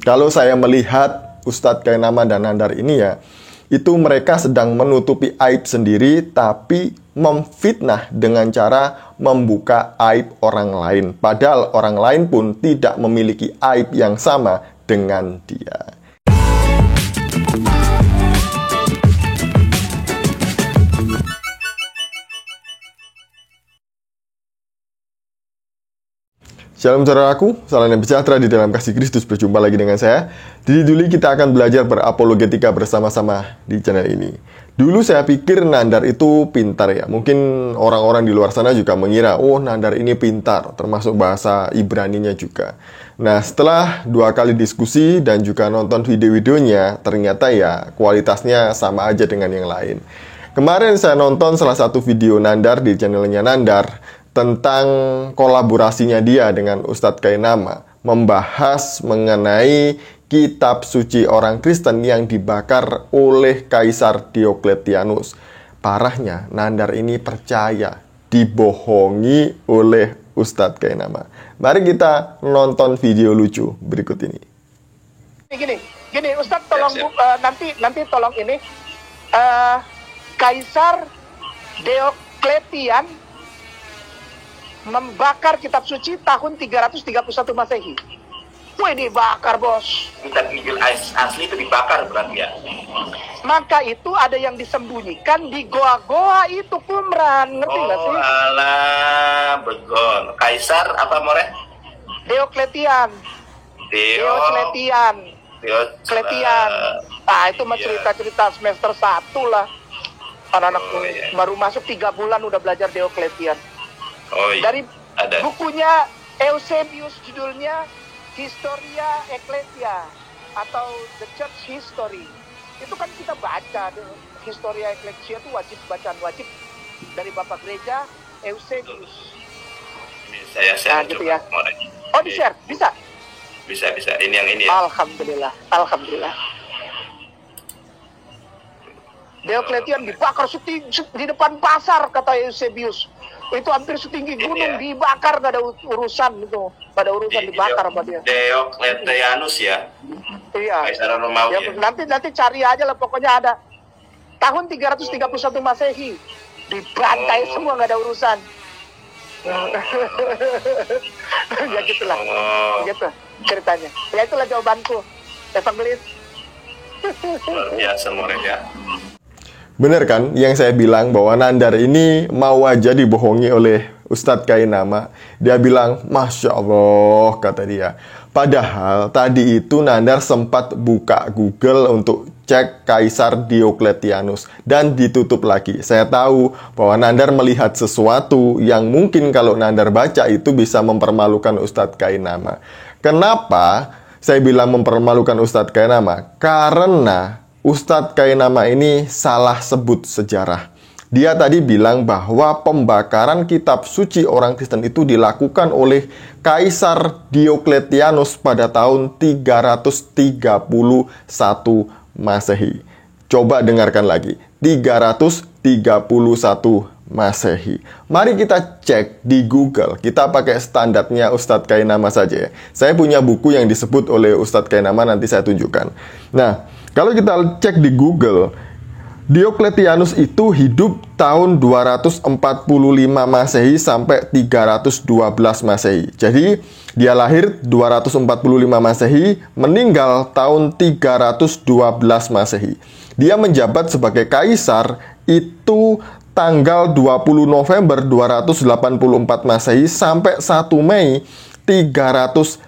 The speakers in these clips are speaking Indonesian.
Kalau saya melihat Ustadz Kainama dan Nandar ini ya, itu mereka sedang menutupi aib sendiri, tapi memfitnah dengan cara membuka aib orang lain. Padahal orang lain pun tidak memiliki aib yang sama dengan dia. Shalom saudaraku, salam dan sejahtera di dalam kasih Kristus. Berjumpa lagi dengan saya. Di Duli kita akan belajar berapologetika bersama-sama di channel ini. Dulu saya pikir Nandar itu pintar ya. Mungkin orang-orang di luar sana juga mengira, oh Nandar ini pintar, termasuk bahasa Ibraninya juga. Nah, setelah 2 kali diskusi dan juga nonton video-videonya, ternyata ya kualitasnya sama aja dengan yang lain. Kemarin saya nonton salah satu video Nandar di channelnya Nandar tentang kolaborasinya dia dengan Ustadz Kainama, membahas mengenai kitab suci orang Kristen yang dibakar oleh Kaisar Diokletianus. Parahnya, Nandar ini percaya dibohongi oleh Ustadz Kainama. Mari kita nonton video lucu berikut ini. Gini, Ustadz tolong nanti tolong ini Kaisar Diokletian membakar kitab suci tahun 331 Masehi. Wih, dibakar, bos. Kitab Injil asli itu dibakar berarti ya? Maka itu ada yang disembunyikan di goa-goa itu, Kumran. Ngerti nggak sih? Oh, alah, begon. Kaisar apa, More? Diocletian. Diocletian. Nah, itu mah cerita-cerita semester 1 lah. Anak-anak baru masuk 3 bulan udah belajar Diocletian. Oh, iya. Dari bukunya Eusebius, judulnya Historia Ecclesia atau The Church History. Itu kan kita baca Historia Ecclesia itu bacaan wajib dari Bapak Gereja Eusebius. Ini saya share gitu juga. Ya. Oh, di-share? Bisa? Bisa. Ini yang ini ya. Alhamdulillah. Diocletian dibakar di depan pasar, kata Eusebius. Itu hampir setinggi gunung, dibakar, gak ada urusan itu. Gak ada urusan dibakar sama dia. Diocletianus ya? Iya. Kaisar Romawi ya? Nanti cari aja lah, pokoknya ada. Tahun 331 Masehi. Dibantai semua, gak ada urusan. Ya gitulah. Gitu ceritanya. Ya itulah jawabanku. Evangelis. Luar biasa murid ya. Bener kan yang saya bilang bahwa Nandar ini mau aja dibohongi oleh Ustadz Kainama. Dia bilang, Masya Allah, kata dia. Padahal tadi itu Nandar sempat buka Google untuk cek Kaisar Diokletianus dan ditutup lagi. Saya tahu bahwa Nandar melihat sesuatu yang mungkin kalau Nandar baca itu bisa mempermalukan Ustadz Kainama. Kenapa saya bilang mempermalukan Ustadz Kainama? Karena Ustadz Kainama ini salah sebut sejarah. Dia tadi bilang bahwa pembakaran kitab suci orang Kristen itu dilakukan oleh Kaisar Diokletianus pada tahun 331 Masehi. Coba dengarkan lagi, 331 Masehi. Mari kita cek di Google. Kita pakai standarnya Ustadz Kainama saja ya. Saya punya buku yang disebut oleh Ustadz Kainama, nanti saya tunjukkan. Nah, kalau kita cek di Google, Diokletianus itu hidup tahun 245 Masehi sampai 312 Masehi. Jadi, dia lahir 245 Masehi, meninggal tahun 312 Masehi. Dia menjabat sebagai kaisar itu tanggal 20 November 284 Masehi sampai 1 Mei 305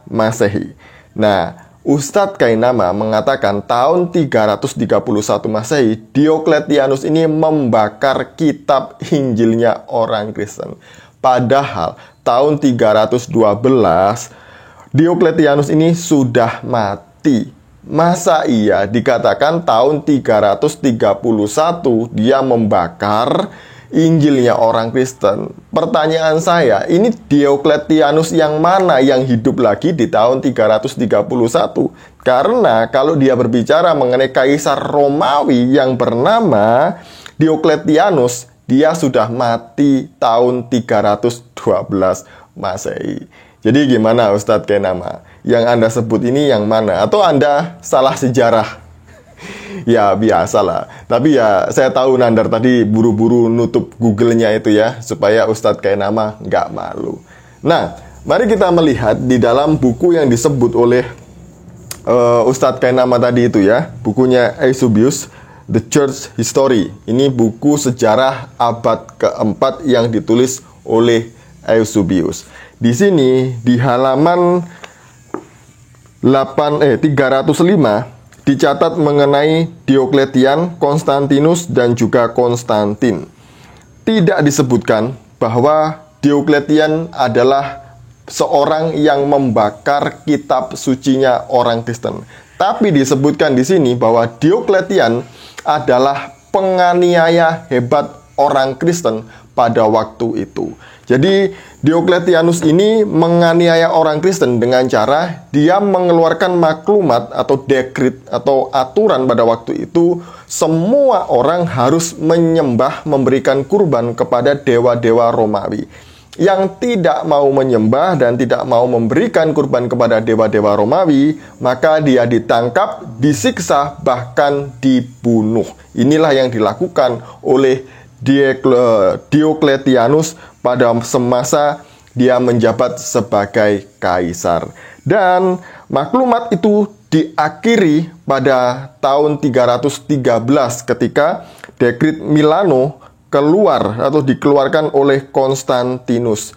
Masehi. Nah, Ustadz Kainama mengatakan tahun 331 Masehi, Diokletianus ini membakar kitab Injilnya orang Kristen. Padahal tahun 312, Diokletianus ini sudah mati. Masa iya dikatakan tahun 331 dia membakar Injilnya orang Kristen? Pertanyaan saya, ini Diokletianus yang mana yang hidup lagi di tahun 331? Karena kalau dia berbicara mengenai Kaisar Romawi yang bernama Diokletianus, dia sudah mati tahun 312 Masehi. Jadi gimana Ustadz Kainama? yang Anda sebut ini yang mana? Atau Anda salah sejarah? Ya biasalah. Tapi ya saya tahu Nandar tadi buru-buru nutup Google-nya itu ya, supaya Ustadz Kainama nggak malu. Nah, mari kita melihat di dalam buku yang disebut oleh Ustadz Kainama tadi itu ya, bukunya Eusebius, The Church History. Ini buku sejarah abad keempat yang ditulis oleh Eusebius. Di sini di halaman 305 dicatat mengenai Diokletian, Konstantinus, dan juga Konstantin. Tidak disebutkan bahwa Diokletian adalah seorang yang membakar kitab sucinya orang Kristen. Tapi disebutkan di sini bahwa Diokletian adalah penganiaya hebat orang Kristen pada waktu itu. Jadi Diokletianus ini menganiaya orang Kristen dengan cara dia mengeluarkan maklumat atau dekrit atau aturan pada waktu itu, semua orang harus menyembah, memberikan kurban kepada dewa-dewa Romawi. Yang tidak mau menyembah dan tidak mau memberikan kurban kepada dewa-dewa Romawi, maka dia ditangkap, disiksa, bahkan dibunuh. Inilah yang dilakukan oleh Diokletianus pada semasa dia menjabat sebagai kaisar. Dan maklumat itu diakhiri pada tahun 313 ketika dekrit Milano keluar atau dikeluarkan oleh Konstantinus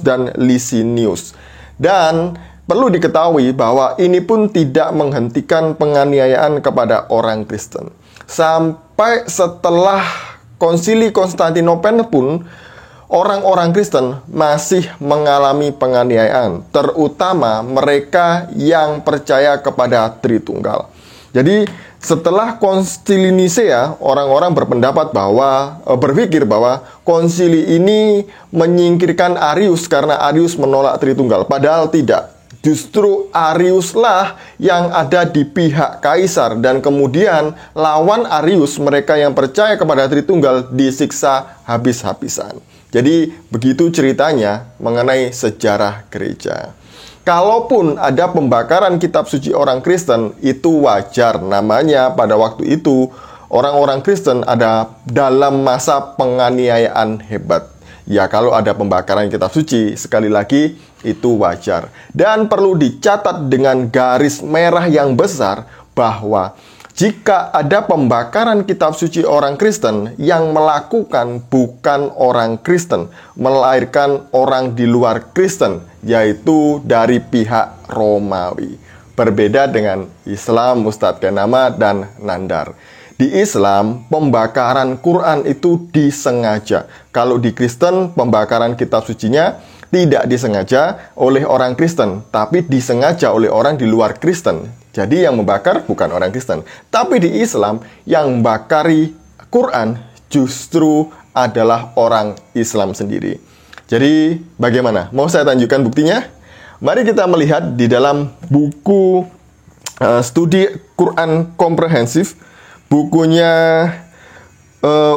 dan Licinius. Dan perlu diketahui bahwa ini pun tidak menghentikan penganiayaan kepada orang Kristen. Sampai setelah Konsili Konstantinopel pun orang-orang Kristen masih mengalami penganiayaan, terutama mereka yang percaya kepada Tritunggal. Jadi setelah Konsili Nisea, orang-orang berpikir bahwa konsili ini menyingkirkan Arius karena Arius menolak Tritunggal. Padahal tidak. Justru Ariuslah yang ada di pihak kaisar, dan kemudian lawan Arius, mereka yang percaya kepada Tritunggal, disiksa habis-habisan. Jadi begitu ceritanya mengenai sejarah gereja. Kalaupun ada pembakaran kitab suci orang Kristen, itu wajar. Namanya pada waktu itu orang-orang Kristen ada dalam masa penganiayaan hebat. Ya, kalau ada pembakaran kitab suci, sekali lagi itu wajar. Dan perlu dicatat dengan garis merah yang besar bahwa jika ada pembakaran kitab suci orang Kristen, yang melakukan bukan orang Kristen, melainkan orang di luar Kristen, yaitu dari pihak Romawi. Berbeda dengan Islam, Ustadz Kainama dan Nandar. Di Islam, pembakaran Quran itu disengaja. Kalau di Kristen, pembakaran kitab sucinya tidak disengaja oleh orang Kristen, tapi disengaja oleh orang di luar Kristen. Jadi yang membakar bukan orang Kristen. Tapi di Islam, yang membakari Quran justru adalah orang Islam sendiri. Jadi bagaimana? Mau saya tunjukkan buktinya? Mari kita melihat di dalam buku studi Quran komprehensif, bukunya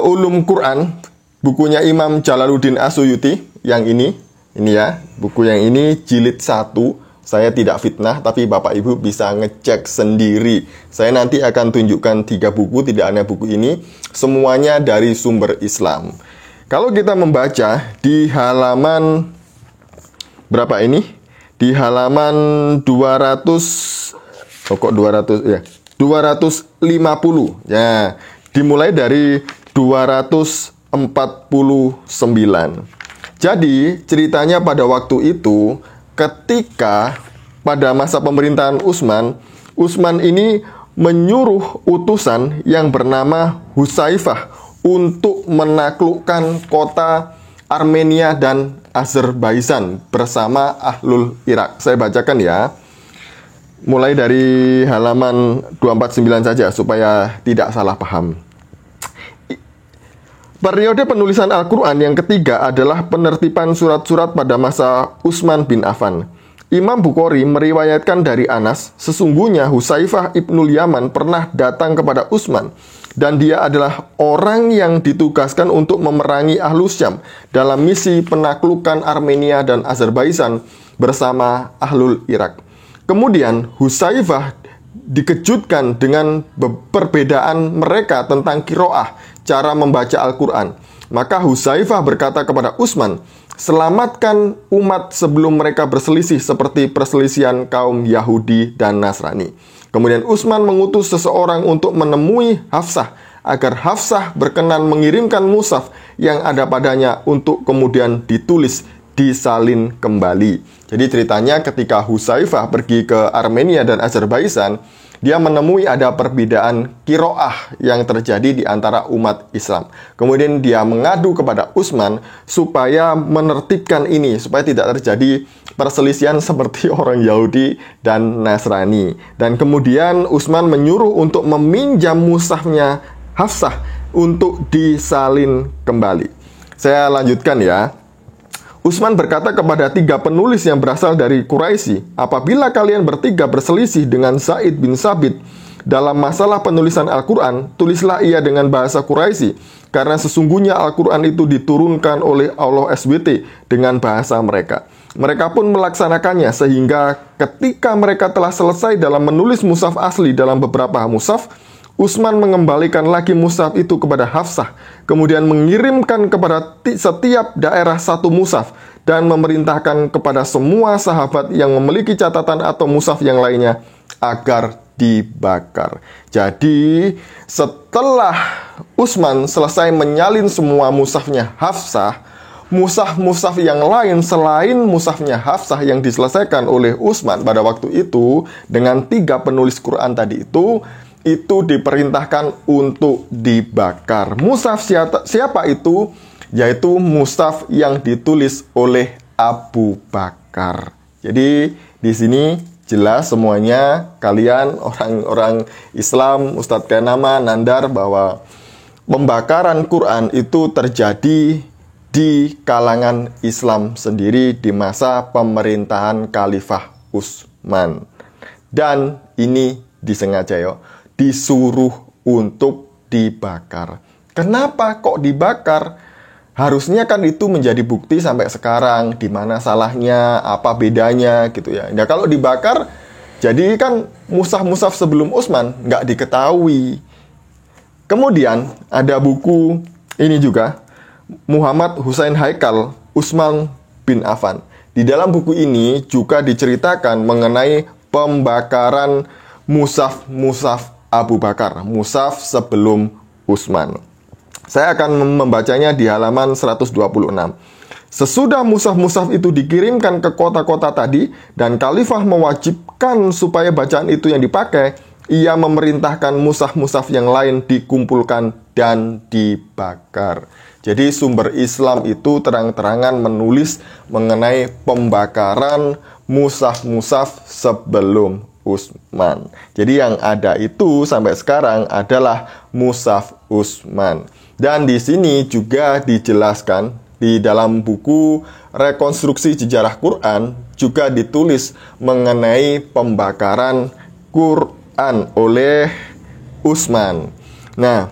Ulum Quran, bukunya Imam Jalaluddin As-Suyuti, yang ini ya, buku yang ini jilid 1. Saya tidak fitnah, tapi Bapak Ibu bisa ngecek sendiri. Saya nanti akan tunjukkan 3 buku, tidak hanya buku ini, semuanya dari sumber Islam. Kalau kita membaca di halaman berapa ini? Di halaman 250 ya. Dimulai dari 249. Jadi ceritanya pada waktu itu, ketika pada masa pemerintahan Utsman ini menyuruh utusan yang bernama Husaifah untuk menaklukkan kota Armenia dan Azerbaijan bersama Ahlul Irak. Saya bacakan ya. Mulai dari halaman 249 saja supaya tidak salah paham. Periode penulisan Al-Quran yang ketiga adalah penertiban surat-surat pada masa Utsman bin Affan. Imam Bukhari meriwayatkan dari Anas, sesungguhnya Husaifah ibnul Yaman pernah datang kepada Utsman dan dia adalah orang yang ditugaskan untuk memerangi Ahlus Syam dalam misi penaklukan Armenia dan Azerbaijan bersama Ahlul Irak. Kemudian Hudzaifah dikejutkan dengan perbedaan mereka tentang qiraah, cara membaca Al-Quran. Maka Hudzaifah berkata kepada Utsman, "Selamatkan umat sebelum mereka berselisih seperti perselisihan kaum Yahudi dan Nasrani." Kemudian Utsman mengutus seseorang untuk menemui Hafsah agar Hafsah berkenan mengirimkan mushaf yang ada padanya untuk kemudian ditulis, disalin kembali. Jadi ceritanya ketika Hudzaifah pergi ke Armenia dan Azerbaijan, dia menemui ada perbedaan qiraah yang terjadi di antara umat Islam. Kemudian dia mengadu kepada Utsman supaya menertibkan ini, supaya tidak terjadi perselisihan seperti orang Yahudi dan Nasrani. Dan kemudian Utsman menyuruh untuk meminjam mushafnya Hafsah untuk disalin kembali. Saya lanjutkan ya. Utsman berkata kepada 3 penulis yang berasal dari Quraisy, "Apabila kalian bertiga berselisih dengan Zaid bin Sabit dalam masalah penulisan Al-Quran, tulislah ia dengan bahasa Quraisy, karena sesungguhnya Al-Quran itu diturunkan oleh Allah SWT dengan bahasa mereka." Mereka pun melaksanakannya, sehingga ketika mereka telah selesai dalam menulis mushaf asli dalam beberapa mushaf, Utsman mengembalikan lagi mushaf itu kepada Hafsah, kemudian mengirimkan kepada setiap daerah satu mushaf, dan memerintahkan kepada semua sahabat yang memiliki catatan atau mushaf yang lainnya agar dibakar. Jadi setelah Utsman selesai menyalin semua mushafnya Hafsah, mushaf-mushaf yang lain selain mushafnya Hafsah yang diselesaikan oleh Utsman pada waktu itu dengan 3 penulis Quran tadi itu diperintahkan untuk dibakar. Mushaf siapa itu? Yaitu mushaf yang ditulis oleh Abu Bakar. Jadi di sini jelas semuanya kalian orang-orang Islam, Ustadz Kainama, Nandar, bahwa pembakaran Quran itu terjadi di kalangan Islam sendiri di masa pemerintahan Khalifah Utsman. Dan ini disengaja disuruh untuk dibakar. Kenapa kok dibakar? Harusnya kan itu menjadi bukti sampai sekarang, di mana salahnya, apa bedanya gitu ya. Nah kalau dibakar, jadi kan mushaf-mushaf sebelum Utsman nggak diketahui. Kemudian ada buku ini juga, Muhammad Hussein Haikal Utsman bin Affan. Di dalam buku ini juga diceritakan mengenai pembakaran mushaf-mushaf Abu Bakar, mushaf sebelum Utsman. Saya akan membacanya di halaman 126. Sesudah mushaf-mushaf itu dikirimkan ke kota-kota tadi dan Khalifah mewajibkan supaya bacaan itu yang dipakai, ia memerintahkan mushaf-mushaf yang lain dikumpulkan dan dibakar. Jadi sumber Islam itu terang-terangan menulis mengenai pembakaran mushaf-mushaf sebelum Utsman. Jadi yang ada itu sampai sekarang adalah mushaf Utsman. Dan di sini juga dijelaskan di dalam buku Rekonstruksi Sejarah Quran juga ditulis mengenai pembakaran Quran oleh Utsman. Nah,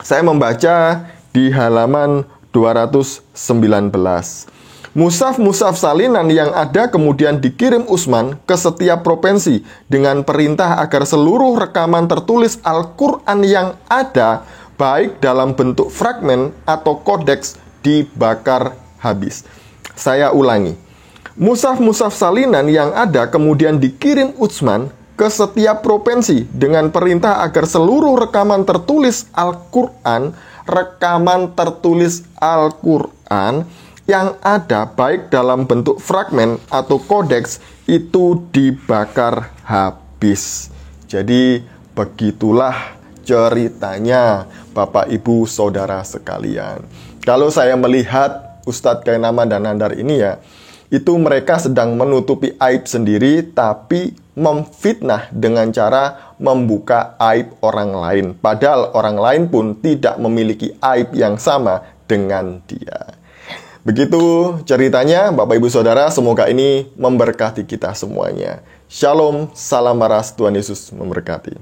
saya membaca di halaman 219. Mushaf-mushaf salinan yang ada kemudian dikirim Utsman ke setiap provinsi dengan perintah agar seluruh rekaman tertulis Al-Quran yang ada, baik dalam bentuk fragmen atau kodeks, dibakar habis. Saya ulangi. Mushaf-mushaf salinan yang ada kemudian dikirim Utsman ke setiap provinsi dengan perintah agar seluruh rekaman tertulis Al-Quran yang ada baik dalam bentuk fragmen atau kodeks itu dibakar habis. Jadi begitulah ceritanya Bapak Ibu Saudara sekalian. Kalau saya melihat Ustadz Kainama dan Nandar ini ya, itu mereka sedang menutupi aib sendiri tapi memfitnah dengan cara membuka aib orang lain. Padahal orang lain pun tidak memiliki aib yang sama dengan dia. Begitu ceritanya Bapak Ibu Saudara, semoga ini memberkati kita semuanya. Shalom, salam waras, Tuhan Yesus memberkati.